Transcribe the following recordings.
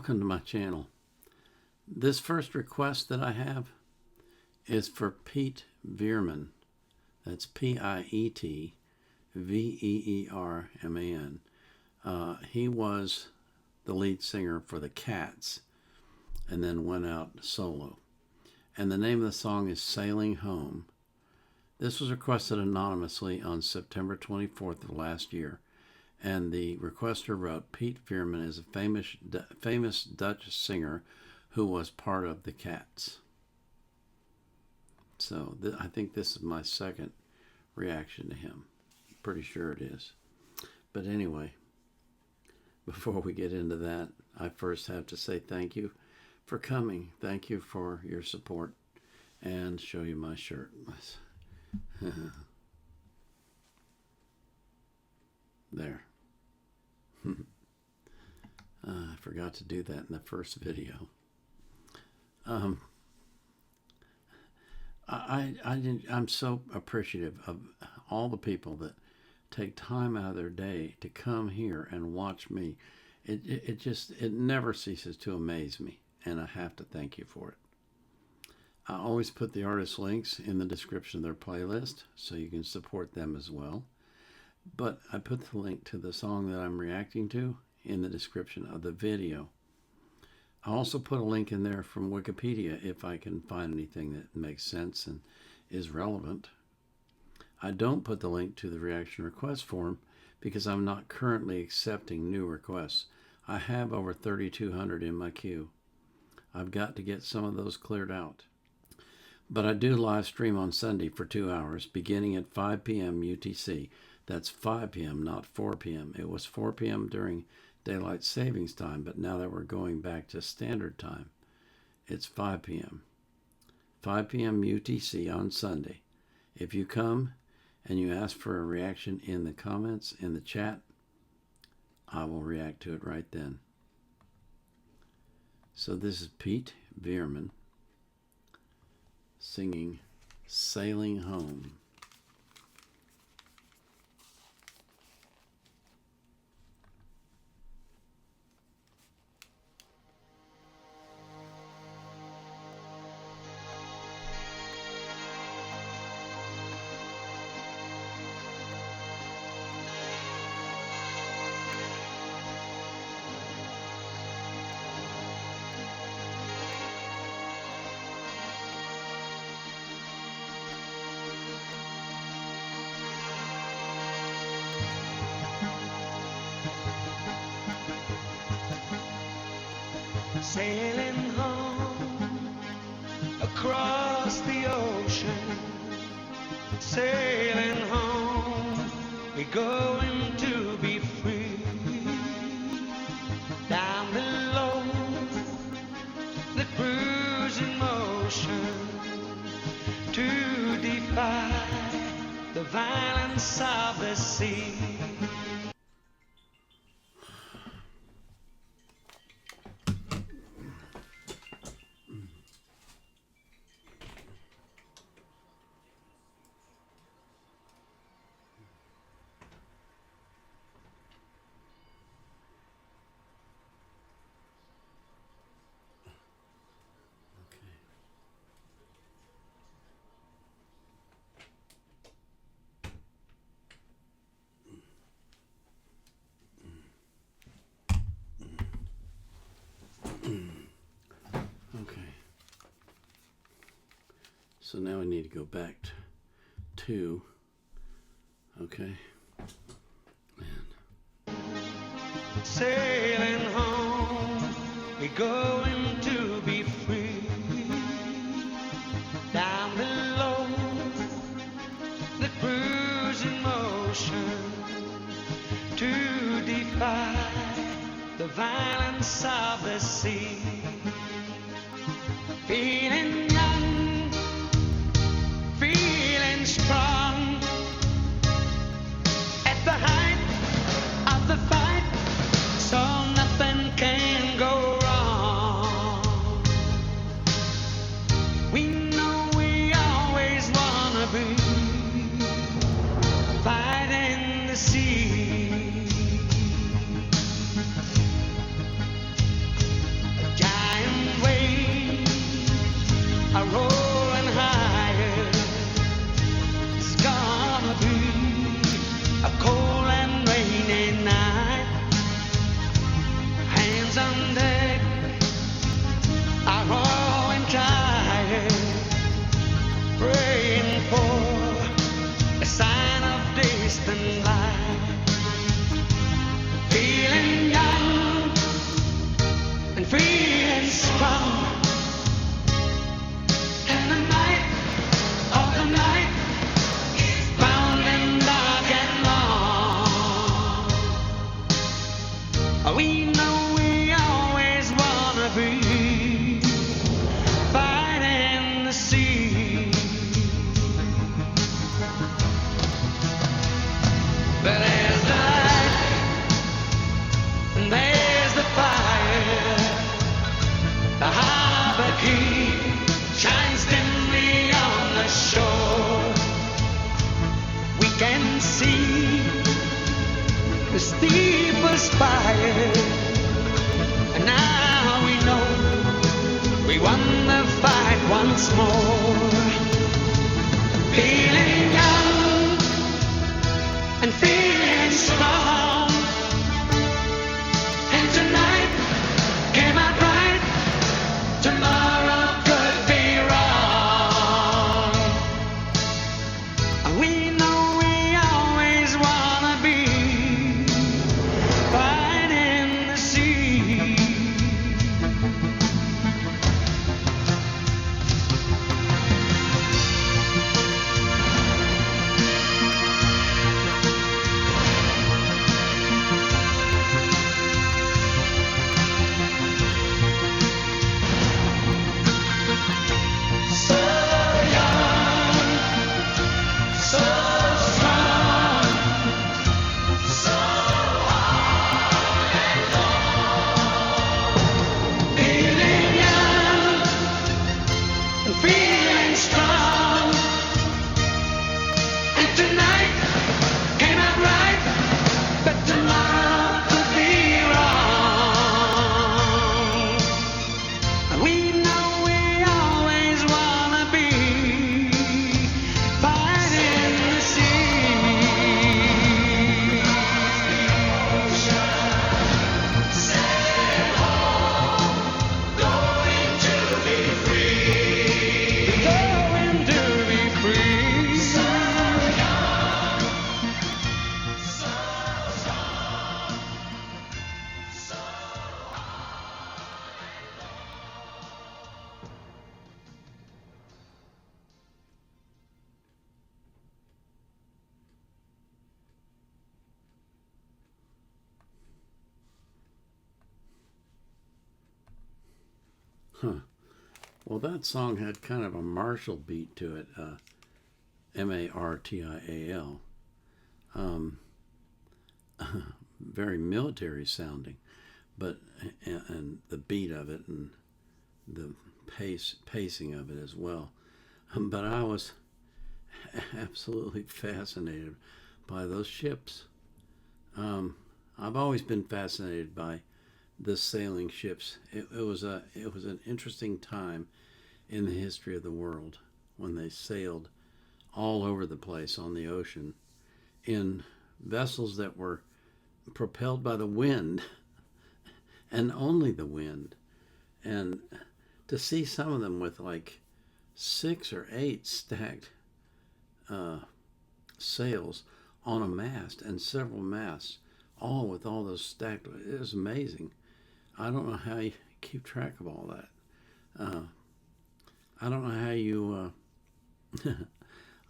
welcome to my channel. This first request that I have is for Pete Veerman. That's P-I-E-T-V-E-E-R-M-A-N. He was the lead singer for the Cats and then went out solo. And the name of the song is Sailing Home. This was requested anonymously on September 24th of last year. And the requester wrote, Pete Veerman is a famous Dutch singer who was part of the Cats. So I think this is my second reaction to him. Pretty sure it is. But anyway, before we get into that, I first have to say thank you for coming. Thank you for your support. And show you my shirt. There. I forgot to do that in the first video. I'm so appreciative of all the people that take time out of their day to come here and watch me. It never ceases to amaze me, and I have to thank you for it. I always put the artist links in the description of their playlist so you can support them as well. But I put the link to the song that I'm reacting to in the description of the video. I also put a link in there from Wikipedia if I can find anything that makes sense and is relevant. I don't put the link to the reaction request form because I'm not currently accepting new requests. I have over 3,200 in my queue. I've got to get some of those cleared out. But I do live stream on Sunday for 2 hours beginning at 5 p.m. UTC. That's 5 p.m., not 4 p.m. It was 4 p.m. during Daylight Savings Time, but now that we're going back to Standard Time, it's 5 p.m. 5 p.m. UTC on Sunday. If you come and you ask for a reaction in the comments, in the chat, I will react to it right then. So this is Pete Veerman singing Sailing Home. Sailing home across the ocean, sailing home, we're going to be free. Down below, the cruising motion, to defy the violence of the sea. Okay. So now we need to go back to okay. Sailing home, we're going to be free. Down below, the cruising motion, to defy the violence of the sea. Feeling young, feeling strong, at the height of the fight, so nothing can go wrong. We know we always wanna be fighting the sea. wasting life. Feeling young and free and strong. And the night of the night is bound and dark and long. We know we always wanna be fighting the sea. But there's the light and there's the fire. The harbor key shines dimly on the shore. We can see the steeplest spire. And now we know we won the fight once more. Feeling young and feeling strong. And tonight came out right. Tomorrow could be wrong. We know we always wanna be fighting the sea. So young, so strong, so hard and long. Feeling young and feeling strong. And tonight came out right, but tomorrow could be wrong. We know we always wanna be fighting the sea. Sail home, going to be free. Going to be free. So young, so strong, so Well, that song had kind of a martial beat to it, Martial. Very military sounding, but and the beat of it and the pacing of it as well. But I was absolutely fascinated by those ships. I've always been fascinated by the sailing ships. It was an interesting time in the history of the world when they sailed all over the place on the ocean in vessels that were propelled by the wind and only the wind. And to see some of them with like 6 or 8 stacked sails on a mast and several masts, all with all those stacked, it was amazing. I don't know how you keep track of all that. I don't know how you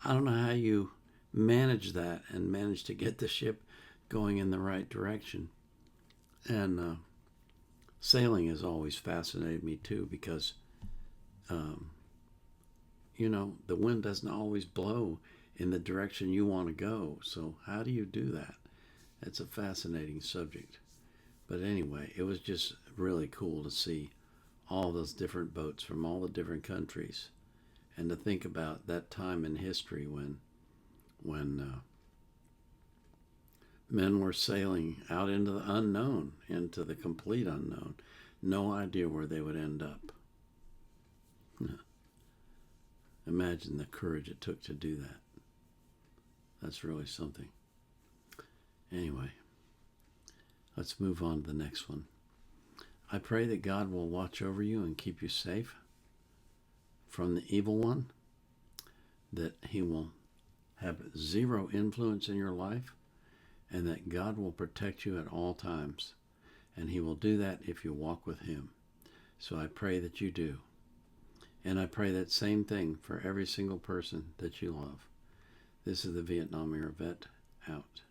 I don't know how you manage that and manage to get the ship going in the right direction. And sailing has always fascinated me too, because the wind doesn't always blow in the direction you want to go. So how do you do that? It's a fascinating subject. But anyway, it was just really cool to see all those different boats from all the different countries, and to think about that time in history when men were sailing out into the unknown, into the complete unknown. No idea where they would end up. Imagine the courage it took to do that. That's really something. Anyway, let's move on to the next one. I pray that God will watch over you and keep you safe from the evil one, that he will have zero influence in your life, and that God will protect you at all times. And he will do that if you walk with him. So I pray that you do. And I pray that same thing for every single person that you love. This is the Vietnam Era Vet out.